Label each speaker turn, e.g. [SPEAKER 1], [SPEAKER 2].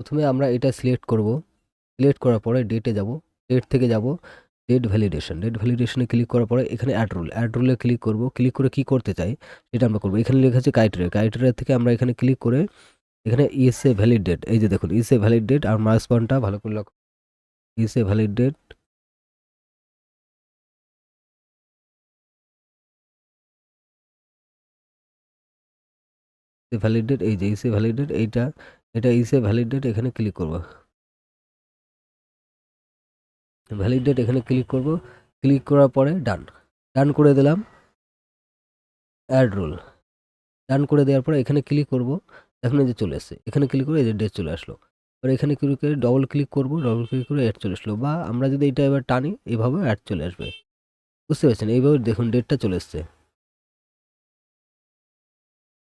[SPEAKER 1] প্রথমে আমরা এটা সিলেক্ট করব। সিলেক্ট করার পরে ডেটে যাব, ডেট থেকে যাব ডেট ভ্যালিডেশন। ডেট ভ্যালিডেশনে ক্লিক করার পরে এখানে অ্যাড রুলে ক্লিক করব। ক্লিক করে কি করতে চাই সেটা আমরা করব। এখানে লেখা আছে ক্রাইটেরিয়া থেকে আমরা এখানে ক্লিক করে এখানে ইস এ ভ্যালিড ডেট, এই যে দেখুন ইস এ ভ্যালিড ডেট আর মার্কস পয়েন্টটা ভালো করে লক্ষ্য, is a valid date, valid date, এই যে ইস এ ভ্যালিড ডেট, এটা ইস এ ভ্যালিড ডেট, এখানে ক্লিক করব। ভ্যালিড ডেট এখানে ক্লিক করব। ক্লিক করার পরে ডান করে দিলাম। অ্যাড রুল ডান করে দেওয়ার পরে এখানে ক্লিক করব। এখন এই যে চলে এসছে, এখানে ক্লিক করে এই যে ডেট চলে আসলো। এবার এখানে ক্লিক করে ডবল ক্লিক করব, ডবল ক্লিক করে অ্যাড চলে আসলো। বা আমরা যদি এটা এবার টানি এভাবে অ্যাড চলে আসবে। বুঝতে পারছেন? এইভাবে দেখুন ডেটটা চলে এসছে।